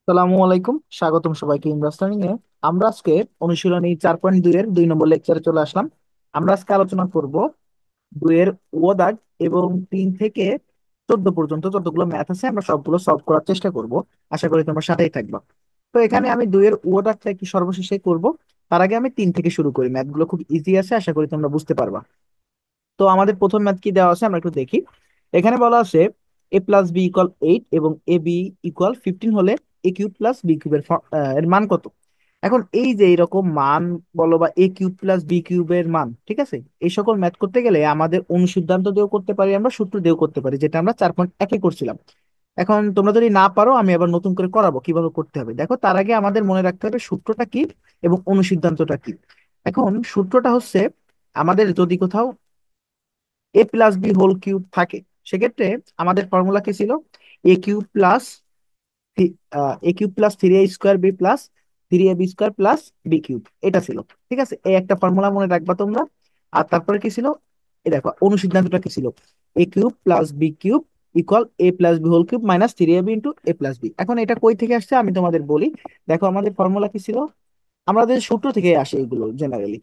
সালামু আলাইকুম, স্বাগতম সবাইকে ইমরান লার্নিং এ। আমরা আজকে অনুশীলনী 4.2 এর 2 নম্বর লেকচারে চলে আসলাম। আমরা আজকে আলোচনা করব 2 এর ও দাগ এবং 3 থেকে 14 পর্যন্ত যতগুলো ম্যাথ আছে আমরা সবগুলো সলভ করার চেষ্টা করব। আশা করি তোমার সাথেই থাকবা। তো এখানে আমি 2 এর ও দাগটা কি সর্বশেষে করব। তার আগে আমি 3 থেকে শুরু করি, ম্যাথগুলো খুব ইজি আছে, আশা করি তোমরা বুঝতে পারবা। তো আমাদের প্রথম ম্যাথ কি দেওয়া আছে আমরা একটু দেখি। এখানে বলা আছে a+b=8 এবং ab=15 হলে a³ + b³ এর মান কত। এখন এই যে এরকম মান বলো বা a³ + b³ এর মান, ঠিক আছে, এই সকল ম্যাথ করতে গেলে আমাদের অনুসিদ্ধান্ত দিয়েও করতে পারি, আমরা সূত্র দিয়েও করতে পারি, যেটা আমরা 4.1-এ করছিলাম। এখন তোমরা যদি না পারো আমি আবার নতুন করে করাবো কিভাবে করতে হবে। দেখো, তার আগে আমাদের মনে রাখতে হবে সূত্রটা কি এবং অনুসিদ্ধান্তটা কি। এখন সূত্রটা হচ্ছে, আমাদের যদি কোথাও a+b² থাকে, সেক্ষেত্রে আমাদের ফর্মুলা কি ছিল? a³ + 3a² b+3ab² + b³, এটা ছিল। ঠিক আছে, এই একটা ফর্মুলা মনে রাখবা তোমরা। আর তারপরে কি ছিল? এই দেখো অনুসিদ্ধান্তটা কি ছিল, a³ + b³ = a+b³ - 3ab × a+b। এখন এটা কই থেকে আসছে আমি তোমাদের বলি। দেখো আমাদের ফর্মুলা কি ছিল, আমাদের সূত্র থেকে আসে এগুলো জেনারেলি।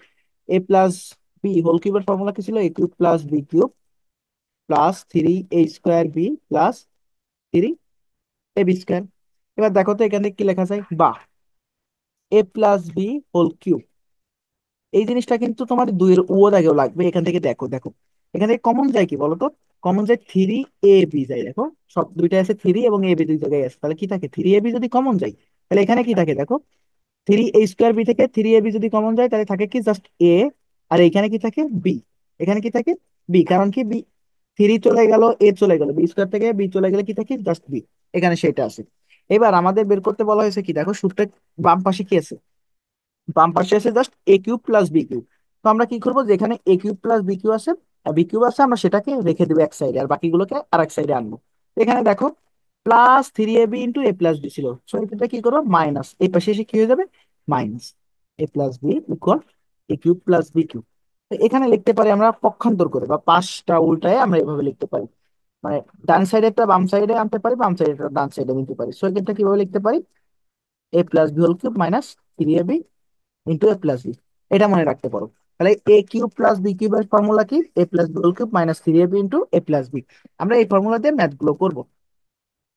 a+b² এর ফর্মুলা কি ছিল? a³ + b³ + 3a² + 3ab²। এবার দেখো তো এখানে কি লেখা যায়, বা a+b² এই জিনিসটা কিন্তু তোমার 2 এর ও দাগেও লাগবে। এখান থেকে দেখো দেখো, এখান থেকে কমন যায় কি বলতো? কমন যায় 3ab যায়। দেখো সব দুইটা আছে, 3 এবং ab দুই জায়গায় আছে, তাহলে কি থাকে? 3ab যদি কমন যায়, তাহলে এখানে কি থাকে দেখো, 3a² বি থেকে 3ab যদি কমন যায় তাহলে থাকে কি জাস্ট এ। আর এখানে কি থাকে? বি। এখানে কি থাকে? বি, কারণ কি বি, 3 চলে গেল, এ চলে গেল, বি² থেকে বি চলে গেলে কি থাকে? Just B. এখানে সেটা আছে। এবার আমাদের বের করতে বলা হয়েছে কি, দেখো সূত্রের বাম পাশে কি আছে? বাম পাশে আছে জাস্ট a³ + b³। তো আমরা কি করবো, যেখানে a³ + b³ আছে, b³ আছে, আমরা সেটাকে রেখে দেবো এক সাইডে, আর বাকিগুলোকে আর এক সাইডে আনবো। এখানে দেখো +3ab × a+b ছিল, সো এটা কি করবো? মাইনাস, এই পাশে এসে কি হয়ে যাবে? মাইনাস a+b = এখানে লিখতে পারি আমরা পক্ষান্তর করে, বা পাশটা উল্টায় আমরা এভাবে লিখতে পারি। মানে ডান সাইডেরটা বাম সাইডে আনতে পারি, বাম সাইডেরটা ডান সাইডে নিতে পারি। সো এটা কিভাবে লিখতে পারি? a+b³ - 3ab × এটা মনে রাখতে পারো। তাহলে a³ + b³ এর ফর্মুলা কি? a+b³ - 3ab × a+b। আমরা এই ফর্মুলা দিয়ে ম্যাথ গুলো করবো।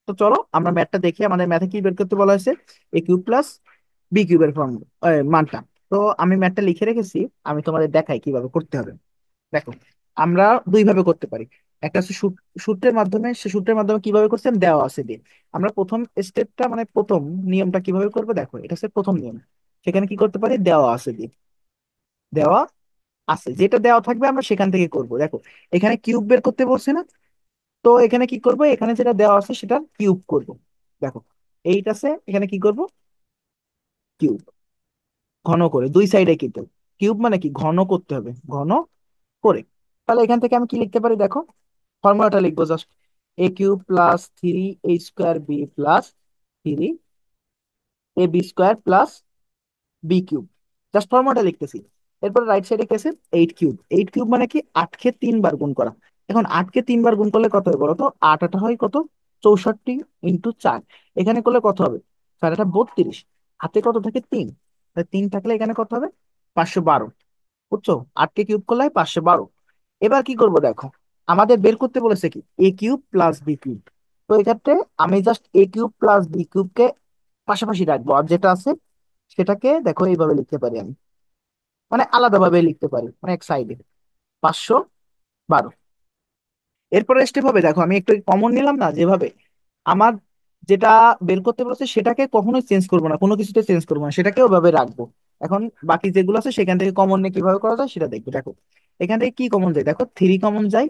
তো চলো আমরা ম্যাথটা দেখি, আমাদের ম্যাথে কি বের করতে বলা হয়েছে। a³ + b³ এর ফর্মুলা মানটা। তো আমি ম্যাথটা লিখে রেখেছি, আমি তোমাদের দেখাই কিভাবে করতে হবে। দেখো, আমরা দুই ভাবে করতে পারি। একটা হচ্ছে সূত্রের মাধ্যমে, সে সূত্রের মাধ্যমে কিভাবে করছেন দেওয়া আছে দিয়ে। আমরা প্রথম স্টেপটা মানে প্রথম নিয়মটা কিভাবে করবো, দেখো এটা হচ্ছে প্রথম নিয়ম। সেখানে কি করতে পারি, দেওয়া আছে দিয়ে, দেওয়া আছে যেটা দেওয়া থাকবে আমরা সেখান থেকে করব। দেখো এখানে কিউব বের করতে বলছে না, তো এখানে কি করব, এখানে যেটা দেওয়া আছে সেটা কিউব করব। দেখো 8 আছে, এখানে কি করব? কিউব, ঘন করে দুই সাইডে কিন্তু। কিউব মানে কি? ঘন করতে হবে, ঘন করে। তাহলে এখান থেকে আমি কি লিখতে পারি দেখো, ফর্মুলাটা লিখবো just a³ + 3a² + 3ab² + just ফর্মুলাটা লিখতেছি। এরপর রাইট সাইডে কি আছে? 8³ 8³ মানে কি? 8 কে 3 বার গুণ করা। এখন 8 কে 3 বার গুণ করলে কত হয় বলো তো? 8 হয় কত? 64 × 4। এখানে করলে কত হবে? 4 8 32। হাতে কত থাকে? 3। 3 থাকলে এখানে কত হবে? 512। বুঝছো? 8 কে কিউব করলে হয় 512। এবার কি করব দেখো, আমাদের বের করতে বলেছে কি a³ + b³। তো এক্ষেত্রে আমি জাস্ট a³ + b³ কে পাশাপাশি রাখবো, আর যেটা আছে সেটাকে দেখো এইভাবে লিখতে পারি আমি, মানে আলাদাভাবে লিখতে পারি, মানে এক সাইডে 512। এরপরে স্টেপ হবে, দেখো আমি একটু কমন নিলাম না, যেভাবে আমার যেটা বের করতে বলছে সেটাকে কখনোই চেঞ্জ করবো না, কোনো কিছুতে চেঞ্জ করবো না, সেটাকে ওভাবে রাখবো। এখন বাকি যেগুলো আছে সেখান থেকে কমন নিয়ে কিভাবে করা যায় সেটা দেখবো। দেখো এখান থেকে কি কমন যায়, দেখো 3 কমন যায়,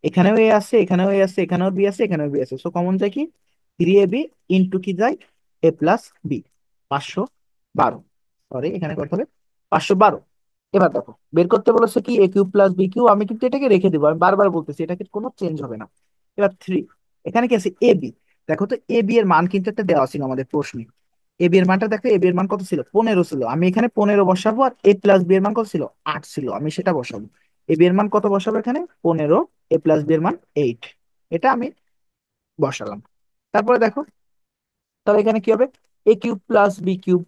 এখানেও এ আছে, এখানেও এ আছে, এখানেও বি আছে, এখানেও বি আছে, সো কমন যায় কি? 3ab কি যায়? a+b, 512। সরি, এখানে করতে হবে 512। এবার দেখো বের করতে বলেছে কি a³ + b³, আমি কিন্তু এটাকে রেখে দিব, আমি বারবার বলতেছি এটাকে কোনো চেঞ্জ হবে না। এবার 3, এখানে কি আছে? ab। দেখো তো ab এর মান কিন্তু একটা দেওয়া ছিল আমাদের প্রশ্নে। ab এর মানটা দেখো, ab এর মান কত ছিল? 15 ছিল, আমি এখানে 15 বসাবো। আর a+b এর মান কত ছিল? 8 ছিল, আমি সেটা বসাবো। ab এর মান কত বসাবো এখানে? 15, a+b এর মান 8, এটা আমি বসালাম। তারপরে দেখো, তাহলে এখানে কি হবে? এ কিউব প্লাস বি কিউব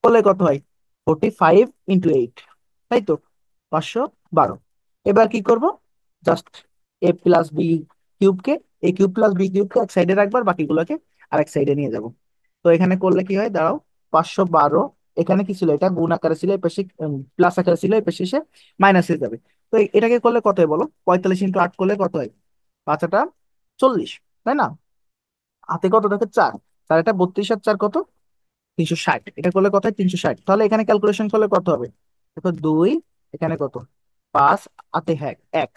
করলে কত হয়? 45 × 8, তাই তো, 512। এবার কি করব? Just a plus B কিউবকে, A cube plus B কিউবকে এক সাইডে রাখবার, বাকিগুলোকে আরেক সাইডে নিয়ে যাব। তো এখানে করলে কি হয় দাঁড়াও, 512, এখানে কি ছিল, এটা গুণ আকারে ছিল, এই পাশে প্লাস আকারে ছিল, এই পাশে এসে মাইনাসে যাবে। তো এটাকে করলে কত হয় বলো? 45 × 8 করলে কত হয়? 5×8 = 40, তাই না? হাতে কত থাকে? 4। চার এটা 32, আর 4 কত? 360। এটা করলে কত হয়? 360। তাহলে এখানে ক্যালকুলেশন করলে কত হবে? দেখো 2, এখানে কত? 5, হাতে হ্যাঁ 1,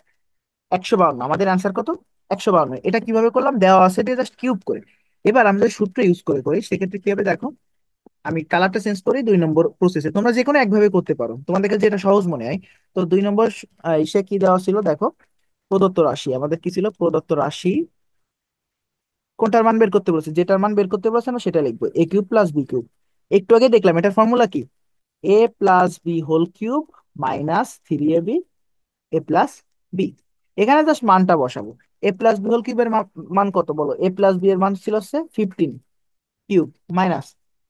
152। আমাদের আনসার কত? 152। এটা কিভাবে করলাম? দেওয়া আছে দিয়ে জাস্ট কিউব করে। এবার আমরা যদি সূত্র ইউজ করে করি সেক্ষেত্রে কি হবে দেখো, আমি কালারটা চেঞ্জ করি 2 নম্বর প্রসেসে। তোমরা যে কোনো একভাবে করতে পারো, তোমাদেরকে যেটা সহজ মনে হয়। তো 2 নম্বর ইসে কি দেওয়া ছিল দেখো, প্রদত্ত রাশি। আমাদের কি ছিল? প্রদত্ত রাশি। কোনটার মান বের করতে বলেছে? যেটার মান বের করতে বলেছে আমরা সেটা লিখবো, a cube plus b cube. একটু আগে দেখলাম এটার ফর্মুলা কি, a plus b whole cube minus 3ab a plus b. এখানে জাস্ট মানটা বসাবো। এ প্লাস বি হোল কিউবের মান কত বলো? এ প্লাস বি এর মান ছিল হচ্ছে 15 কিউব মাইনাস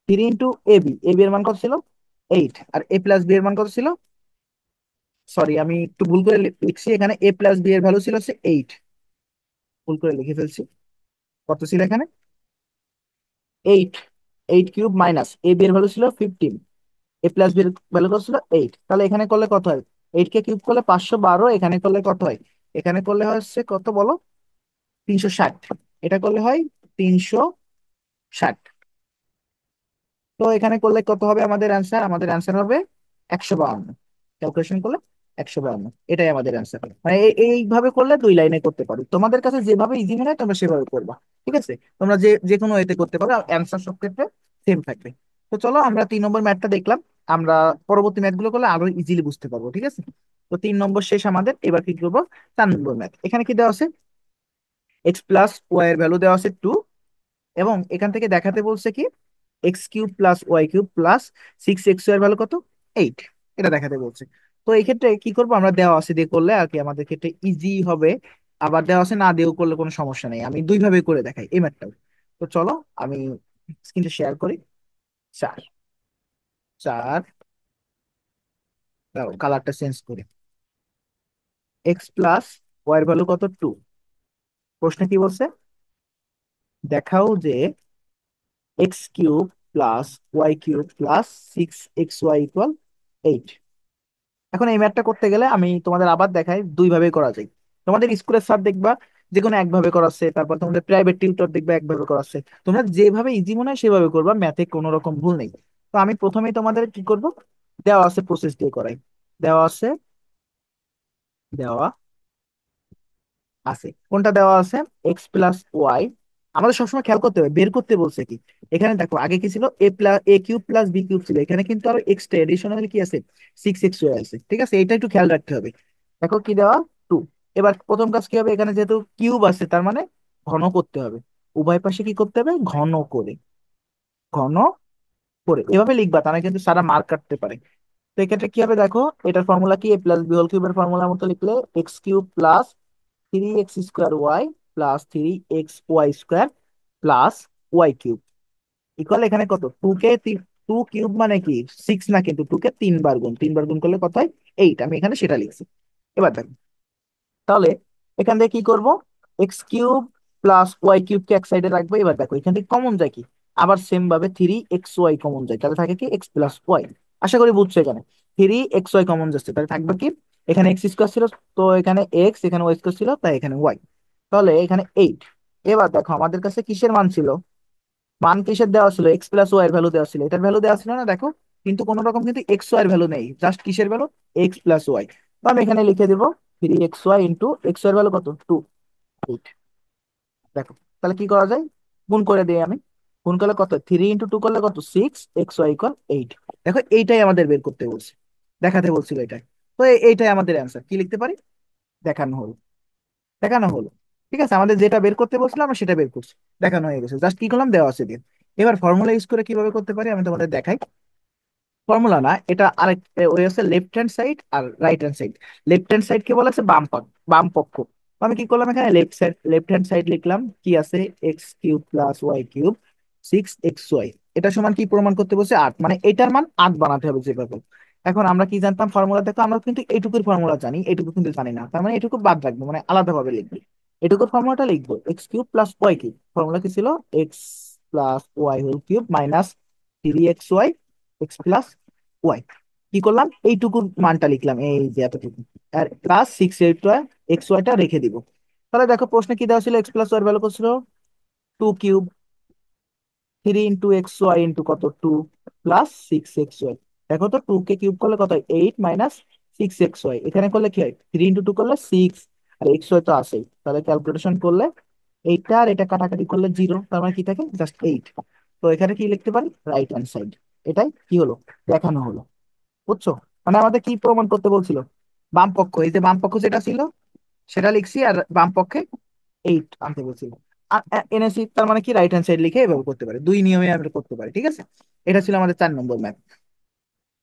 3 × এ বি এর মান কত ছিল? 8। আর এ প্লাস বি এর মান কত ছিল? সরি, আমি একটু ভুল করে লিখছি এখানে, এ প্লাস বি এর ভ্যালু ছিল হচ্ছে 8, ভুল করে লিখে ফেলছি। কত ছিল এখানে? 8। 8 কিউব মাইনাস এ বি এর ভ্যালু ছিল 15, এ প্লাস বি এর ভ্যালু কত ছিল? 8। তাহলে এখানে করলে কত হয়? 8 কে কিউব করলে 512, এখানে করলে কত হয়? এখানে করলে হচ্ছে কত বলো? 360। এটা করলে হয় 360। তো এখানে করলে কত হবে আমাদের অ্যান্সার? আমাদের অ্যান্সার হবে 152। ক্যালকুলেশন করলে 152, এটাই আমাদের অ্যান্সার। মানে এইভাবে করলে 2 লাইনে করতে পারি, তোমাদের কাছে যেভাবে ইজি মনে হয় তোমরা সেভাবে করবা। ঠিক আছে, তোমরা যে যে কোনো এতে করতে পারো, অ্যান্সার সব ক্ষেত্রে সেম থাকবে। তো চলো আমরা 3 নম্বর ম্যাথটা দেখলাম, আমরা পরবর্তী ম্যাথগুলো করলে আরো ইজিলি বুঝতে পারবো। ঠিক আছে, তো 3 নম্বর শেষ আমাদের। এবার কি করবো? 4 নম্বর ম্যাথ। এখানে কি দেওয়া আছে? এক্স প্লাস ওয়াই এর ভ্যালু দেওয়া আছে 2, এবং এখান থেকে দেখাতে বলছে কি, x cube plus y cube plus 6x এর ভ্যালু কত? 8। এটা দেখাতে বলছে। তো এই ক্ষেত্রে কি করবো আমরা? দেওয়া আছে দিয়ে করলে আর কি আমাদের ক্ষেত্রে ইজি হবে। আবার দেওয়া আছে না দিয়েও করলে কোনো সমস্যা নেই, আমি দুইভাবে করে দেখাই এই ম্যাথটাও। তো চলো আমি স্ক্রিনটা শেয়ার করি। 4, 4, কালারটা চেঞ্জ করি। এক্স প্লাস ওয়াই এর ভ্যালু কত? 2। প্রশ্নে কি বলছে? দেখাও যে x cube plus y cube plus 6xy = 8। এখন এই ম্যাথটা করতে গেলে আমি তোমাদের আবার দেখাই, দুইভাবে করা যায়। তোমাদের স্কুলের স্যার দেখবা যে কোনো একভাবে করাচ্ছে, তারপর তোমাদের প্রাইভেট টিউটর দেখবা একভাবে করাচ্ছে। তোমরা যেভাবে ইজি মনে হয় সেভাবে করবা, ম্যাথে কোনো রকম ভুল নেই। তো আমি প্রথমেই তোমাদের কি করব, দেওয়া আছে প্রসেস দিয়ে করাই। দেওয়া আছে, দেওয়া আছে, কোনটা দেওয়া আছে? X plus y. আমাদের সবসময় খেয়াল করতে হবে বের করতে বলছে কি। এখানে দেখো আগে কি ছিল? A cube plus b cube ছিল, এখানে কিন্তু আরো এক্সট্রা এডিশনাল কি আছে? 6x ওয়াই আছে। ঠিক আছে, এটা একটু খেয়াল রাখতে হবে। দেখো কি দেওয়া? 2। এবার প্রথম কাজ কি হবে? এখানে যেহেতু কিউব আছে তার মানে ঘন করতে হবে। উভয় পাশে কি করতে হবে? ঘন করে, ঘন করে এভাবে লিখবা, তারা কিন্তু সারা মার্ক কাটতে পারে। তো এক্ষেত্রে কি হবে দেখো, এটার ফর্মুলা কি? এ প্লাস বি হোল কিউবের ফর্মুলার মতো লিখলে x cube plus 3x² y plus 3xy² প্লাস ওয়াই কিউব ইকুয়াল এখানে কত? 2 কিউব মানে কি 6 না, কিন্তু 2 কে 3 বার গুণ, 3 বার গুণ করলে কত হয়? 8। আমি এখানে সেটা লিখছি। এবার দেখো, তাহলে এখান থেকে কি করব? X cube plus y cube কে এক সাইডে রাখবো। এবার দেখো এখান থেকে কমন যায় কি? আবার সেম ভাবে 3xy কমন যায়, তাহলে থাকে কি? X plus Y. আশা করি বুঝছো। এখানে 3xy কমন যাচ্ছে, তাহলে থাকবে কি? এখানে এক্স স্কোয়ার ছিল, তো এখানে এক্স, এখানে ওয়াই স্কোয়ার ছিল, তাই এখানে ওয়াই। তাহলে এখানে 8। এবার দেখো আমাদের কাছে কিসের মান ছিল? মান কিসের দেওয়া ছিল? এক্স প্লাস ওয়াই এর ভ্যালু দেওয়া ছিল, এটার ভ্যালু দেওয়া ছিল না দেখো। কিন্তু কোন রকম কিন্তু এক্স ওয়াই এর ভ্যালু নেই, জাস্ট কিসের ভ্যালু? X plus y. তো আমি এখানে লিখে দিব 3xy × এক্স ওয়াই এর ভ্যালু কত? 2, 8। দেখো তাহলে কি করা যায়? গুণ করে দিই আমি। গুণ করলে কত? 3 × 2 করলে কত? 6xy = 8। দেখো এইটাই আমাদের বের করতে বলছে, দেখাতে বলছিল এটাই। তো এইটাই আমাদের অ্যান্সার। কি লিখতে পারি? দেখানো হলো, দেখানো হলো। ঠিক আছে, আমাদের যেটা বের করতে বলছিলাম আমরা সেটা বের করছি, দেখানো হয়ে গেছে। জাস্ট কি করলাম? দেওয়া আছে দিয়ে। এবার ফর্মুলা ইউজ করে কিভাবে করতে পারি আমি তোমাদের দেখাই। ফর্মুলা না, এটা আরেক ওই আছে, লেফট হ্যান্ড সাইড আর right hand side. Left hand side কে বলা আছে বাম পক্ষ। তো আমি কি করলাম? এখানে লেফট হ্যান্ড সাইড লিখলাম কি আছে? X cube plus y cube 6xy, এটা সমান কি প্রমাণ করতে বলছে? 8, মানে এটার মান 8 বানাতে হবে যেভাবে। এখন আমরা কি জানতাম ফর্মুলা? দেখো আমরা কিন্তু এইটুকুর ফর্মুলা জানি, এইটুকু কিন্তু জানি না, তার মানে এটুকু বাদ রাখবো, মানে আলাদাভাবে লিখবো। এটুকুর ফর্মুলাটা লিখবো x cube plus y cube. Formula কি ছিল? X plus y whole cube minus 3xy x plus y. কি করলাম? এইটুকুর মানটা লিখলাম, এই যে এতটুকু। আর প্লাস 6xy টা রেখে দিব। তাহলে দেখো প্রশ্নে কি দেওয়া ছিল? এক্স প্লাস ওয়াই ভ্যালু কত ছিল? 2 কিউব। 3 × xy ইন্টু কত? 2 প্লাস 6xy। দেখো তো 2 কে কিউব করলে কত হয়? 8 মাইনাস 6xy। এখানে করলে কি হয়? 3 × 2 করলে 6, আর xy তো আছেই, তাহলে ক্যালকুলেশন করলে এইটা আর এটা কাটাকাটি করলে 0, তার মানে কি থাকে? জাস্ট 8। তো এখানে কি লিখতে পারি? Right hand side. এটাই কি হলো? দেখানো হলো। বুঝছো? মানে আমাদের কি প্রমাণ করতে বলছিল? বাম পক্ষ, এই যে বাম পক্ষ যেটা ছিল সেটা লিখছি, আর বাম পক্ষে 8 আনতে বলছিল। আর এনেছি, তার মানে কি রাইট হ্যান্ড সাইড লিখে এভাবে করতে পারি, দুই নিয়মে আমরা করতে পারি। ঠিক আছে, এটা ছিল আমাদের 4 নম্বর ম্যাথ।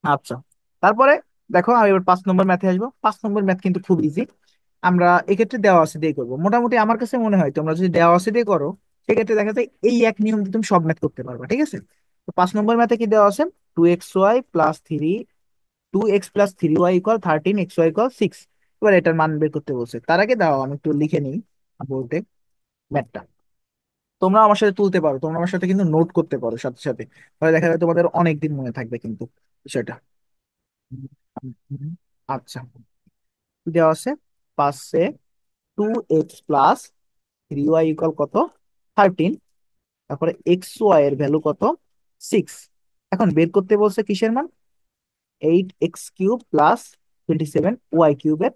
আচ্ছা, তারপরে দেখো আমি এবার 5 নম্বর ম্যাথে আসবো। 5 নম্বর ম্যাথ কিন্তু খুব ইজি। আমরা এক্ষেত্রে দেওয়া আছে দিয়ে করবো। মোটামুটি আমার কাছে মনে হয় তোমরা যদি দেওয়া আছে দিয়ে করো, সেক্ষেত্রে দেখা যায় এই এক নিয়ম দিয়ে তুমি সব ম্যাথ করতে পারবে। ঠিক আছে, তো 5 নম্বর ম্যাথে কি দেওয়া আছে? 2xy প্লাস 3 এবার এটার মান বের করতে বলছে। তার আগে দাও আমি একটু লিখে নিই বোর্ডে ম্যাথটা। তোমরা আমার সাথে তুলতে পারো, তোমরা আমার সাথে কিন্তু নোট করতে পারো সাথে সাথে, তাহলে দেখা যায় তোমাদের অনেক দিন মনে থাকবে কিন্তু বিষয়টা। আচ্ছা, কি দেওয়া আছে? পাশে 2x প্লাস 3y ইকুয়াল কত? 13। তারপরে এক্স ওয়াই এর ভ্যালু কত? 6। এখন বের করতে বলছে কিসের মান? 8x³ প্লাস 27y³ এর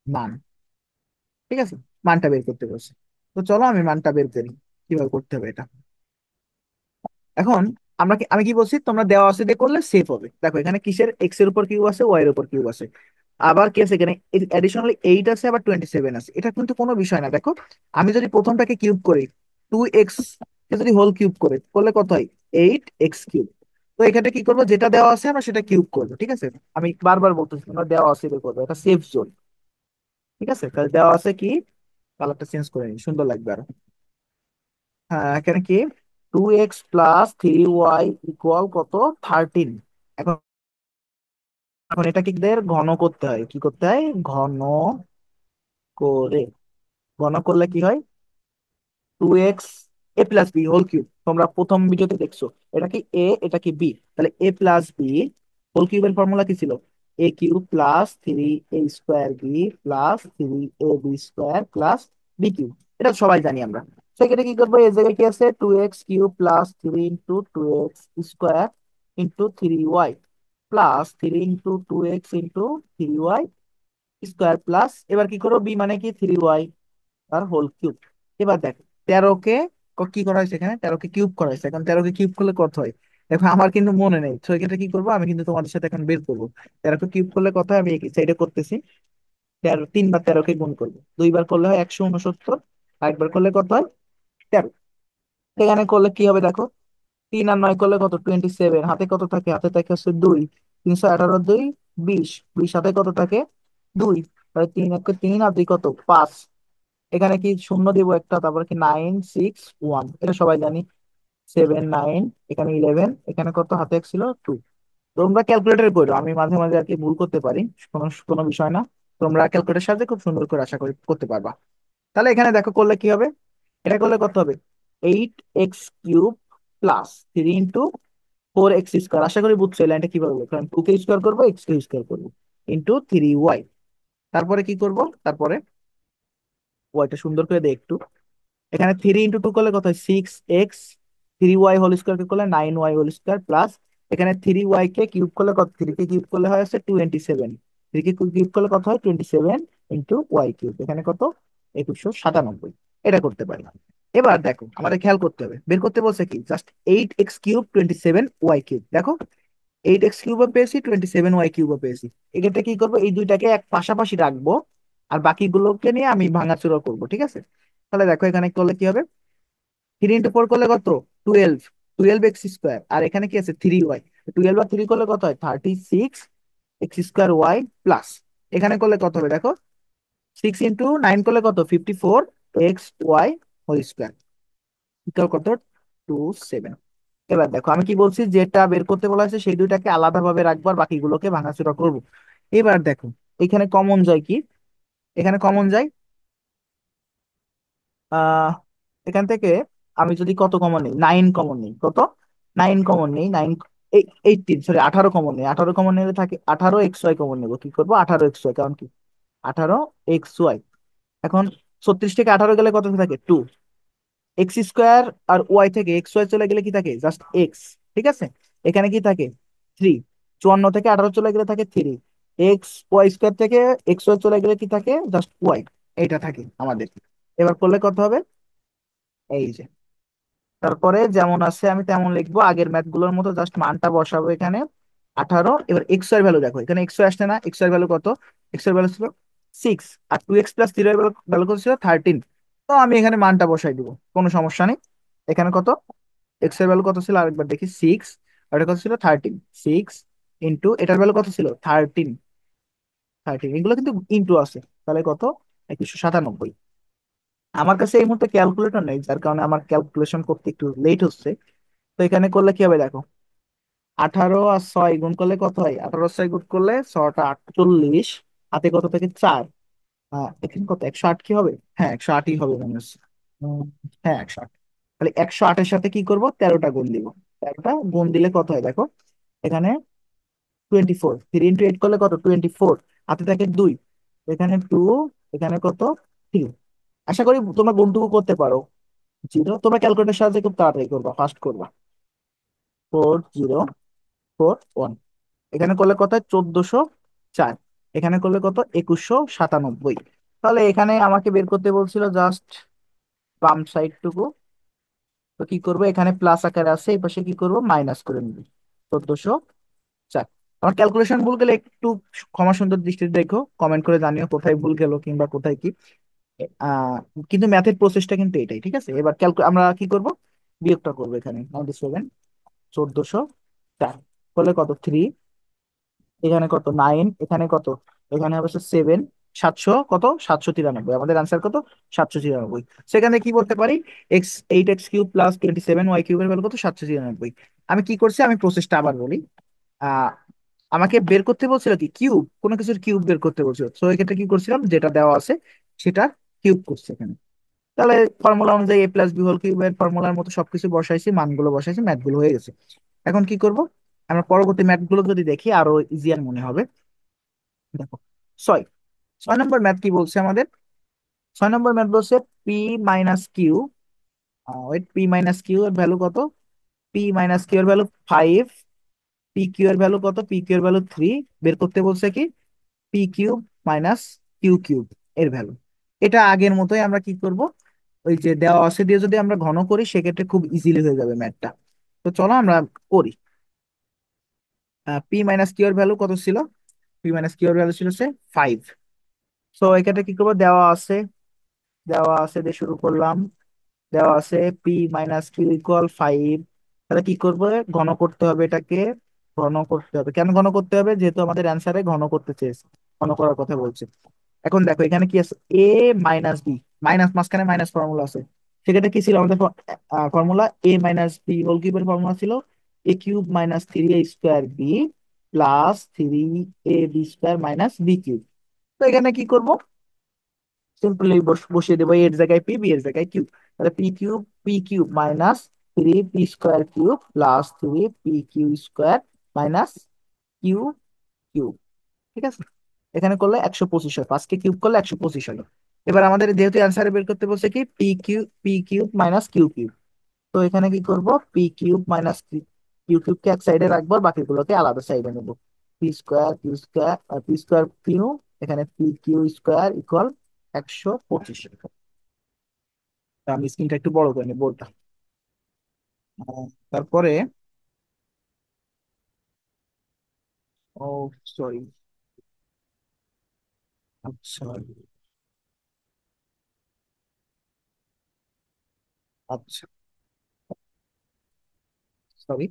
মান। ঠিক আছে, মানটা বের করতে বলছে। তো চলো আমি মানটা বের করি, কিভাবে করতে হবে এটা। এখন আমি কি বলছি? তোমরা দেওয়া আছে দিয়ে করলে সেফ হবে। দেখো এখানে কিসের এক্স এর উপর কিউব আছে, ওয়াই এর উপর কিউব আছে, আবার কি আছে এখানে? এডিশনালি 8 আছে, আবার 27 আছে। এটা কিন্তু কোনো বিষয় না। দেখো আমি যদি প্রথমটাকে কিউব করি, 2x কে যদি হোল কিউব করে করলে কত হয়? 8x³। তো এখানে কি করবো? যেটা দেওয়া আছে আমরা সেটা কিউব করবো। ঠিক আছে, আমি বারবার বলতেছি তোমরা দেওয়া আছে দিয়ে করবো, এটা সেফ জোন। ঠিক আছে, তাহলে দেওয়া আছে কি, কালারটা চেঞ্জ করে নিই, সুন্দর লাগবে আরো। হ্যাঁ, এখানে কি? 2x প্লাস 3y ইকুয়াল কত? 13। এখন এখন এটাকে দের ঘন করতে হয়। কি করতে হয়? ঘন করে। ঘন করলে কি হয়? 2x a plus b whole cube, তোমরা প্রথম ভিডিওতে দেখছো। এটা কি এ, এটা কি বি, তাহলে a প্লাস বি হোল কিউবের ফর্মুলা কি ছিল? a³ plus 3a² B plus 3ab² plus b³। এটা সবাই জানি আমরা। সেক্ষেত্রে কি করবো? এই জায়গায় কি আছে? 2x³ plus 3 × 2x² into 3y plus 3 × 2x into 3y² plus, এবার কি করবো? বি মানে কি? 3y আর হোল কিউব। এবার দেখ, 13 কে কি করা হয়েছে? এখানে 13 কে কিউব করা হয়েছে। এখন 13 কে কিউব করলে কত হয়? দেখো আমার কিন্তু মনে নেই, তো এক্ষেত্রে কি করবো? আমি কিন্তু তোমাদের সাথে এখন বের করবো। 13 কে কিউব করলে কত হয়? আমি এই সাইডে করতেছি। 3 বার 13 কে গুণ করবো, 2 বার করলে হয় 169, আর একবার করলে কত হয়? 13। এখানে করলে কি হবে দেখো? 3 আর 9 করলে কত? 27। হাতে কত থাকে? হাতে থাকে হচ্ছে 2। 318 2 20। 20 হাতে কত থাকে? 2। তাহলে 3 1 3 আর 2 কত? 5। এখানে কি শূন্য দিব একটা, তারপরে কি 9 6 1, এটা সবাই জানি। 7 9, এখানে 11, এখানে কত হাতে ছিল? 2। তোমরা ক্যালকুলেটর করো, আমি মাঝে মাঝে আর কি ভুল করতে পারি, কোনো কোনো বিষয় না। তোমরা ক্যালকুলেটর সাথে খুব সুন্দর করে আশা করি করতে পারবা। তাহলে এখানে দেখো করলে কি হবে? এটা করলে কত হবে? 8x³ plus 3 × 4x²। আশা করি বুঝছো এই লাইনটা কিভাবে হবে, কারণ 2 কে স্কোয়ার করবো, x কে স্কোয়ার করবো, ইন্টু 3y। তারপরে কি করব? তারপরে ওয়াইটা সুন্দর করে দেখ একটু। এখানে 3 × 2 করলে কত হয়? 6x। 3y² কে করলে 9y² প্লাস, এখানে 3y কে কিউব করলে কত? 3 কে কিউব করলে হয় হচ্ছে 27। 3 কে কিউব করলে কত হয়? 27 ইন্টু y³, এখানে কত? 2197। এটা করতে পারি। এবার দেখো আমাদের খেয়াল করতে হবে, বের করতে বলছে কি? Just 8x³ 27y³। দেখো 8x³ পেয়েছি, 27y³ পেয়েছি। এক্ষেত্রে কি করবো? এই দুইটাকে এক পাশাপাশি রাখবো, আর বাকিগুলোকে নিয়ে আমি ভাঙাচোরা করবো। ঠিক আছে, তাহলে দেখো এখানে করলে কি হবে? 3 × 4 করলে কত? 12। 12x², আর এখানে কি আছে? 3y। 12 আর 3 করলে কত হয়? 36x²y প্লাস, এখানে করলে কত হবে দেখো? 6 × 9 করলে কত? 54x y whole square equal কত? 7। এবার দেখো আমি কি বলছি, যেটা বের করতে বলা হয়েছে সেই দুইটাকে আলাদাভাবে রাখবো আর বাকিগুলোকে ভাঙাচোরা করবো। এবার দেখো এখানে কমন যায় কি, এখানে কমন যায় আহ এখান থেকে আমি যদি কত কমন নিই, 9 কমন নিই, কত 9 কমন নিই, 18, সরি 18 কমন নিই, 18 কমন নিলে থাকে 18 xy কমন নেবো, কি করবো 18 xy, কারণ কি 18 xy। এখন 36 থেকে 18 গেলে কত থাকে 2, x স্কোয়ার আর ওয়াই থেকে এক্স ওয়াই চলে গেলে কি থাকে জাস্ট এক্স, ঠিক আছে। এখানে কি থাকে 3, 54 থেকে 18 চলে গেলে থাকে 3, এক্স ওয়াই স্কোয়ার থেকে এক্স ওয়াই চলে গেলে কি থাকে জাস্ট ওয়াই, এইটা থাকে আমাদের। এবার করলে কত হবে, এই যে তারপরে যেমন আছে আমি তেমন লিখবো, আগের ম্যাথ গুলোর মতো জাস্ট মানটা বসাবো এখানে 18। এবার এক্স এর ভ্যালু দেখো, এখানে এক্স আসছে না, এক্স এর ভ্যালু কত, এক্স এর ভ্যালু ছিল 6, আর 2x+0 এর ভ্যালু কত ছিল 13। তো আমি এখানে মানটা বসাই দিব, কোনো সমস্যা নেই। এখানে কত, এক্স এর ভ্যালু কত ছিল আরেকবার দেখি 6, আর এটা কত ছিল 13, 6 ইন্টু এটার ভ্যালু কত ছিল 13, 13 এগুলো কিন্তু ইন্টু আছে, তাহলে কত 2197। আমার কাছে এই মুহূর্তে ক্যালকুলেটর নেই, যার কারণে আমার ক্যালকুলেশন করতে একটু লেট হচ্ছে। তো এখানে করলে কি হবে দেখো, 18 আর 6 গুণ করলে কত হয়, 18 আর 6 গুণ করলে 6টা 48, হাতে কত থেকে 4, এখানে কত 108 কি হবে, হ্যাঁ 108ই হবে মনে হচ্ছে। উম, হ্যাঁ 108। তাহলে 108-এর সাথে কি করব 13টা গুণ দিব, 13টা গুণ দিলে কত হয় দেখো, এখানে 24, 3 × 8 করলে কত 24, হাতে থাকে 2, এখানে 2, এখানে কত 3। আশা করি তোমরা গুণটুকু করতে পারো। 0, তোমরা ক্যালকুলেটর সাহায্যে খুব তাড়াতাড়ি করবা, ফাস্ট করবা। 4041, এখানে করলে কত হয় 1404, এখানে করলে কত 2197। তাহলে এখানে আমাকে বের করতে বলছিল জাস্ট বাম সাইড টুকু। তো কি করবো, এখানে প্লাস আকারে আছে, এই পাশে কি করবো মাইনাস করে নিবি 1404। আমার ক্যালকুলেশন ভুল গেলে একটু ক্ষমা সুন্দর দৃষ্টিতে দেখো, কমেন্ট করে জানিও কোথায় ভুল গেল কিংবা কোথায় কি। আহ কিন্তু ম্যাথের প্রসেসটা কিন্তু এটাই, ঠিক আছে। এবার আমরা কি করব, বিয়োগটা করবো, এখানে 97, 1404 করলে কত 3, এখানে কত 9, এখানে কত, এখানে অবশ্য 7, 700 কত 793, আমাদের আনসার কত 793। সেখানে কি বলতে পারি, x 8x³ প্লাস 27y³ এর ভ্যালু কত 793। আমি কি করছি, আমি প্রসেসটা আবার বলি। আহ আমাকে বের করতে বলছিল কি কিউব, কোনো কিছুর কিউব বের করতে বলছিল, তো এই ক্ষেত্রে কি করছিলাম, যেটা দেওয়া আছে সেটা কিউব করছে এখানে। তাহলে ফর্মুলা অনুযায়ী a+b হোল কিউবের ফর্মুলার মতো সবকিছু বসাইছি, মানগুলো বসাইছি, ম্যাথগুলো হয়ে গেছে। এখন কি করব, আমরা পরবর্তী ম্যাথগুলো যদি দেখি আরো ইজিয়ার মনে হবে। দেখো 6, 6 নম্বর ম্যাথ কি বলছে আমাদের, 6 নম্বর ম্যাথ বলছে p - q, wait p - q এর ভ্যালু কত, p - q এর ভ্যালু 5, pq এর ভ্যালু কত, pq এর ভ্যালু 3, বের করতে বলছে কি p³ - q³ এর ভ্যালু। এটা আগের মতোই আমরা কি করব, ওই যে দেওয়া আছে দিয়ে যদি আমরা ঘন করি সেক্ষেত্রে খুব ইজিলি হয়ে যাবে ম্যাথটা। তো চলো আমরা করি। p - q এর ভ্যালু কত ছিল, p - q এর ভ্যালু ছিল 5। সো এক্ষেত্রে কি করবো, দেওয়া আছে দিয়ে শুরু করলাম, দেওয়া আছে p - q = 5। তাহলে কি করবো, ঘন করতে হবে এটাকে, ঘন করতে হবে, কেন ঘন করতে হবে, যেহেতু আমাদের অ্যান্সারে ঘন করতে চেয়েছে, ঘন করার কথা বলছে। এখন দেখো এখানে কি আছে, a - b, মাইনাস মাঝখানে মাইনাস ফর্মুলা আছে, সেক্ষেত্রে কি ছিল আমাদের ফর্মুলা, a - b হোল কিউবের ফর্মুলা ছিল a³ - 3a² b plus 3ab² - b cube. তো এখানে কি করব, সিম্পলি বসিয়ে দেবো, এর জায়গায় পি, বি এর জায়গায় কিউ। তাহলে p³ - p³ - 3p² cube plus 3p³ - q cube, ঠিক আছে। এখানে করলে 125 হয়, 5কে কিউব করলে 125 হলো। এবার আমাদের যেহেতু অ্যান্সারে বের করতে বলছে কি p³ - q কিউব, তো এখানে কি করব, p³ - q কিউবকে এক সাইডে রাখবো আর বাকিগুলোকে আলাদা সাইডে নেবো। p² - q² এখানে pq² = 125। আমি স্ক্রিনটা একটু বড় করে নিই বোর্ডটা। তারপরে ও সরি, আচ্ছা আচ্ছা সরি,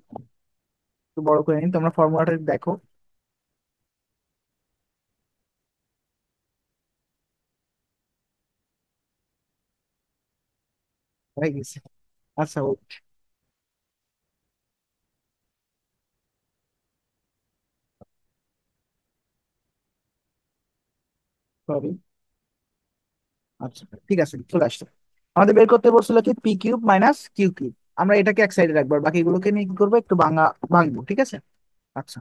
একটু বড় করে নিন, তোমরা ফর্মুলাটা দেখো। হয়ে গেছে, আচ্ছা সরি। আচ্ছা ঠিক আছে, চলে আসছে। আমাদের বের করতে বলছিল কি p cube minus q cube. আমরা এটাকে এক সাইডে রাখবো, আর বাকিগুলোকে নিয়ে কি করবো, একটু ভাঙবো, ঠিক আছে। আচ্ছা।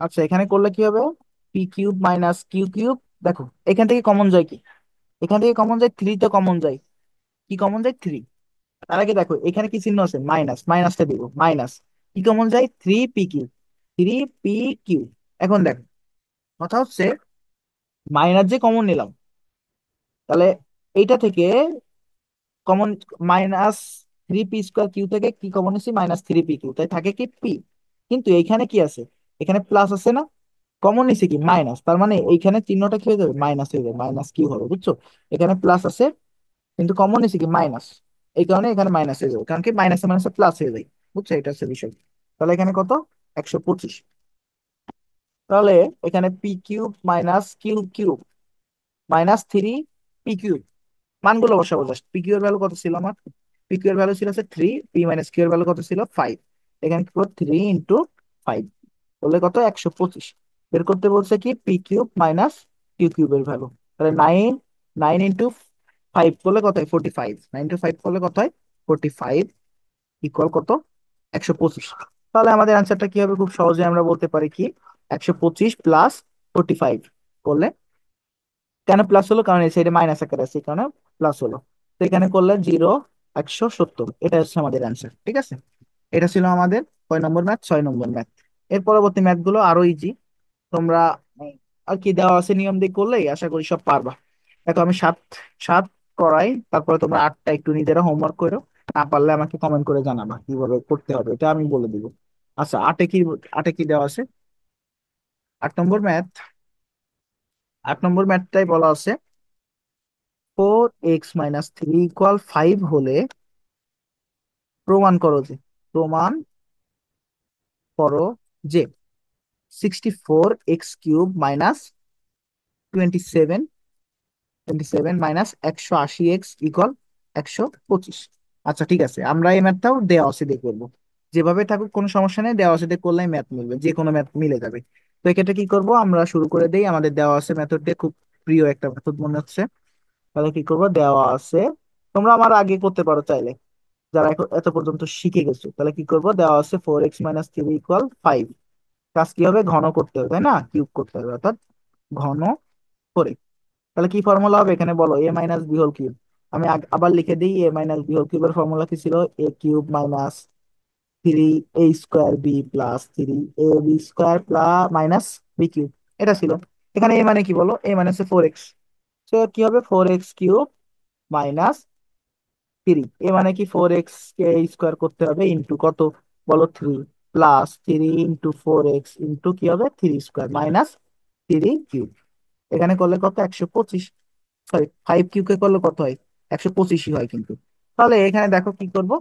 আচ্ছা এখানে করলে কি হবে, p cube minus q cube. দেখো এখান থেকে কমন যায় কি, এখান থেকে কমন যায় থ্রি, তো কমন যায় কি, কমন যায় থ্রি। তার আগে দেখো এখানে কি চিহ্ন আছে, মাইনাস, মাইনাসটা দিব, মাইনাস কি কমন যায়, three p q, three p q. এখন দেখো কথা হচ্ছে মাইনাস যে কমন নিলাম, তাহলে এইটা থেকে common, minus three p square q থেকে কি কমন নিচ্ছি, মাইনাস থ্রি পি কিউ, তাই থাকে কি পি। কিন্তু এইখানে কি আছে, এখানে প্লাস আছে না, কমন নিছে কি মাইনাস, তার মানে এইখানে চিহ্নটা কি হয়ে যাবে, মাইনাস হয়ে যাবে, মাইনাস কিউ হবে, বুঝছো। এখানে প্লাস আছে কিন্তু কমন নিছে কি মাইনাস, এই কারণে এখানে মাইনাস হয়ে যাবে, কারণ কি মাইনাসে মাইনাসে প্লাস হয়ে যায়, বুঝছো, এটা হচ্ছে বিষয়। তাহলে এখানে কত, 125। তাহলে এখানে p cube minus q cube minus three p cube, মানগুলো বসাবো জাস্ট। পি কিউ এর ভ্যালু কত ছিল আমার, পি কিউ এর ভ্যালু ছিল হচ্ছে থ্রি, পি মাইনাস কিউ এর ভ্যালু কত ছিল, ফাইভ। এখানে কি করবো, থ্রি ইন্টু ফাইভ বললে কত, 125। বের করতে বলছে কি পি কিউব মাইনাস কিউ কিউবের ভ্যালু, তাহলে নাইন, নাইন ইন্টু ফাইভ করলে কত হয়, 45। নাইন ইন্টু ফাইভ করলে কত হয়, 45, ইকুয়াল কত, 125। তাহলে আমাদের অ্যান্সারটা কি হবে, খুব সহজে আমরা বলতে পারি কি, 125 প্লাস 45 করলে, কেন প্লাস হলো, কারণ এই সাইডে মাইনাস আকারে আছে, এই কারণে প্লাস হলো। তো এখানে করলে জিরো, 170, এটা হচ্ছে আমাদের অ্যান্সার, ঠিক আছে। এটা ছিল আমাদের কয় নম্বর ম্যাথ, 6 নম্বর ম্যাথ। এর পরবর্তী ম্যাথ গুলো আরো ইজি, তোমরা আর কি দেওয়া আছে নিয়ম দিয়ে করলেই আশা করি সব পারবা। দেখো আমি সাত, সাত করাই, তারপরে তোমরা আটটা একটু নিজেরা হোমওয়ার্ক করো, না পারলে আমাকে কমেন্ট করে জানাবা কিভাবে করতে হবে, এটা আমি বলে দিব। আচ্ছা আটে কি, আটে কি দেওয়া আছে, 8 নম্বর ম্যাথ, 8 নম্বর ম্যাথটাই বলা আছে, 4x - 3 ইকুয়াল 5 হলে প্রমাণ করো যে, প্রমাণ করো যে 64x³ - 27 - 180x = 125। আচ্ছা ঠিক আছে, আমরা এই ম্যাথটাও দেওয়া আছে দিয়ে করবো, যেভাবে থাকুক কোনো সমস্যা নেই, দেওয়া আছে দিয়ে করলেই ম্যাথ মিলবে, যে কোনো ম্যাথ মিলে যাবে। তো এক্ষেত্রে কি করব, আমরা শুরু করে দেই, আমাদের দেওয়া আছে মেথড দিয়ে, খুব প্রিয় একটা মেথড মনে হচ্ছে। তাহলে কি করবো, দেওয়া আছে, তোমরা আমার আগে করতে পারো চাইলে, যারা এত পর্যন্ত শিখে গেছো। তাহলে কি করবো, দেওয়া আছে 4x - 3 = 5, কাজ কি হবে, ঘন করতে হবে তাই না, কিউব করতে হবে, অর্থাৎ ঘন করে। তাহলে কি ফর্মুলা হবে এখানে বলো, a - b হোল কিউব। আমি আবার লিখে দিই, a - b হোল কিউবের ফর্মুলা কি ছিল, a³ - 3a² b+3ab² এটা ছিল। এখানে a মানে কি বলো, a মানে হচ্ছে 4x, তো কি হবে 4x³ - 3, এ মানে কি 4x কে স্কোয়ার করতে হবে ইন্টু কত, বলো 3, প্লাস 3 × 4x ইন্টু কি হবে 3² - 3 কিউব। এখানে করলে কত, 125। সরি, 5 কিউব কে করলে কত হয়, 125ই হয় কিন্তু। তাহলে এখানে দেখো কি করব,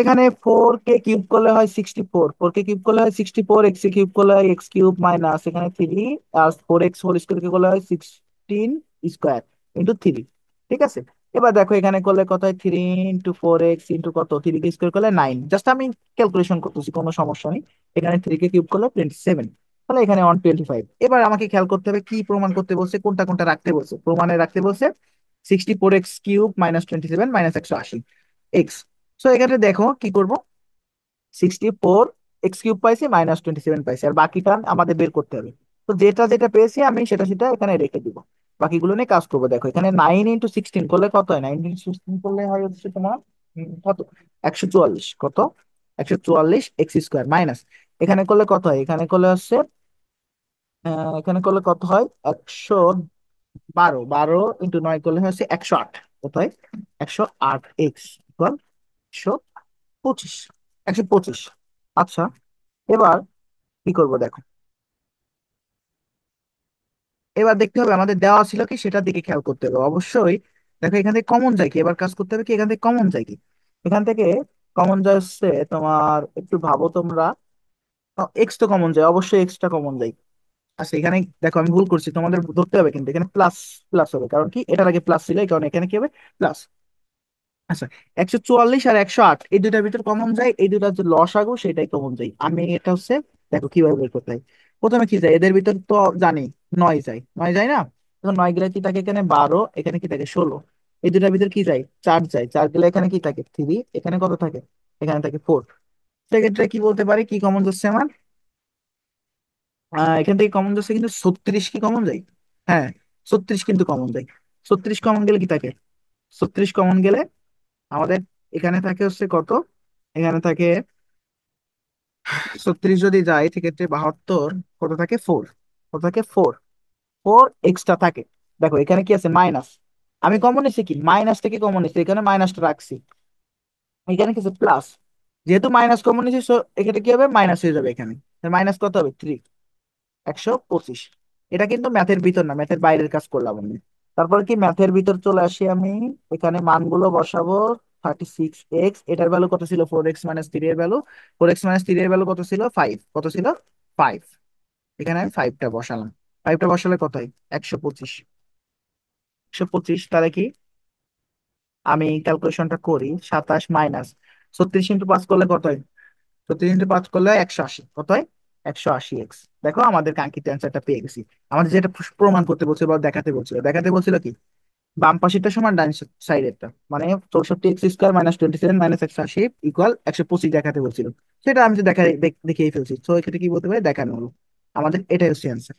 এখানে 4 কে কিউব করলে হয় 64, 4 কে কিউব করলে হয় 64, এক্স কে কিউব করলে হয় x³ মাইনাস এখানে 3, আর 4x হোল স্কোয়ার কে করলে হয় 16² - 3 ঠিক আছে। এবার দেখো এখানে করলে কত হয়, 3 × 4x ইন্টু কত, 3 কে স্কোয়ার করলে 9, জাস্ট আমি ক্যালকুলেশন করতেছি, কোনো সমস্যা নেই। এখানে 3 কে কিউব করলে 27, তাহলে এখানে 125। এবার আমাকে খেয়াল করতে হবে কি প্রমাণ করতে বলছে, কোনটা কোনটা রাখতে বলছে, প্রমাণে রাখতে বলছে 64x³ - 127 - 180 এক্স। সো এখানে দেখো কি করব, 64x³ পাইছি, -27 পাইছি, আর বাকিটা আমাদের বের করতে হবে। তো যেটা যেটা পেয়েছি আমি সেটা সেটা এখানে রেখে দিব, বাকিগুলো নিয়ে কাজ করবো। দেখো এখানে 9 × 16 করলে কত হয়, 9 × 16 করলে হয় হচ্ছে তোমার কত, 144, কত, 144x² মাইনাস, এখানে করলে কত হয়, এখানে করলে হচ্ছে এখানে করলে কত হয়, 112, 12 × 9 করলে হচ্ছে 108, কত হয়, 108x = 125, 125। আচ্ছা এবার কি করব দেখো, এবার দেখতে হবে আমাদের দেওয়া ছিল কি, সেটার দিকে খেয়াল করতে হবে অবশ্যই। দেখো এখান থেকে কমন যায় কি, এবার কাজ করতে হবে কি, এখান থেকে কমন যায় কি, এখান থেকে কমন যায় হচ্ছে তোমার, একটু ভাবো তোমরা, এক্স তো কমন যায়, অবশ্যই এক্সটা কমন যায়। আচ্ছা এখানে দেখো আমি ভুল করছি, তোমাদের ধরতে হবে কিন্তু এখানে প্লাস, প্লাস হবে, কারণ কি এটার আগে প্লাস ছিল, এই কারণে এখানে কি হবে, প্লাস। আচ্ছা 144 আর 108 এই দুটার ভিতর কমন যায়, এই দুটা যে লসাগু সেটাই কমন যায়, আমি এটা হচ্ছে, দেখো কিভাবে বের করতে হয়, প্রথমে কি যায় এদের ভিতর তো জানি, 9 যায়, 9 যায় না? এখন 9 গেলে কি থাকে এখানে 12, এখানে কি থাকে 16। এই দুটার ভিতর কি যায়, 4 যায়, 4 গেলে এখানে কি থাকে 3, এখানে কত থাকে, এখানে থাকে 4। সেক্ষেত্রে কি বলতে পারি, কি কমন যাচ্ছে আমার, এখান থেকে কমন যাচ্ছে কিন্তু 36 কি কমন যায়? হ্যাঁ, 36 কিন্তু কমন যায়। 36 কমন গেলে কি থাকে, 36 কমন গেলে আমাদের এখানে থাকে হচ্ছে কত, এখানে থাকে 36 যদি যায় সেক্ষেত্রে 72, কত থাকে 4, কত থাকে 4, 4 এক্সট্রা থাকে। দেখো এখানে কি আছে মাইনাস, আমি কমন নিচ্ছি কি, মাইনাস থেকে কমন নিচ্ছি, এখানে মাইনাসটা রাখছি, এখানে কিছু প্লাস, যেহেতু মাইনাস কমন নিচ্ছি so এখানে কি হবে, মাইনাস হয়ে যাবে এখানে, মাইনাস কত হবে 3, 125। এটা কিন্তু ম্যাথের ভিতর না, ম্যাথের বাইরের কাজ করলাম আমি। তারপর কি ম্যাথের ভিতর চলে আসি আমি, এখানে মানগুলো বসাবো। 36 এক্স, এটার ভ্যালু কত ছিল, 4x - 3 এর ভ্যালু, 4x - 3 এর ভ্যালু কত ছিল 5, কত ছিল 5। এখানে আমি 5টা বসালাম, 5টা বসালে কত হয় 125। 125 তাহলে কি, আমি ক্যালকুলেশনটা করি, 27 মাইনাস 36 × 5 করলে কত হয়, 36 × 5 করলে 180, কত হয় 180 এক্স। দেখো আমাদের কাঙ্ক্ষিত অ্যান্সারটা পেয়ে গেছি। আমাদের যেটা প্রমাণ করতে বলছিল বা দেখাতে বলছিল কি, বাম পাশেরটা সমান ডান সাইডেরটা, মানে 64x² - 27 - 180 = 125 দেখাতে বলছিল। সেটা আমি তো দেখিয়ে ফেলছি, তো এক্ষেত্রে কি বলতে পারি, দেখানো হলো। আমাদের এটাই হচ্ছে অ্যান্সার।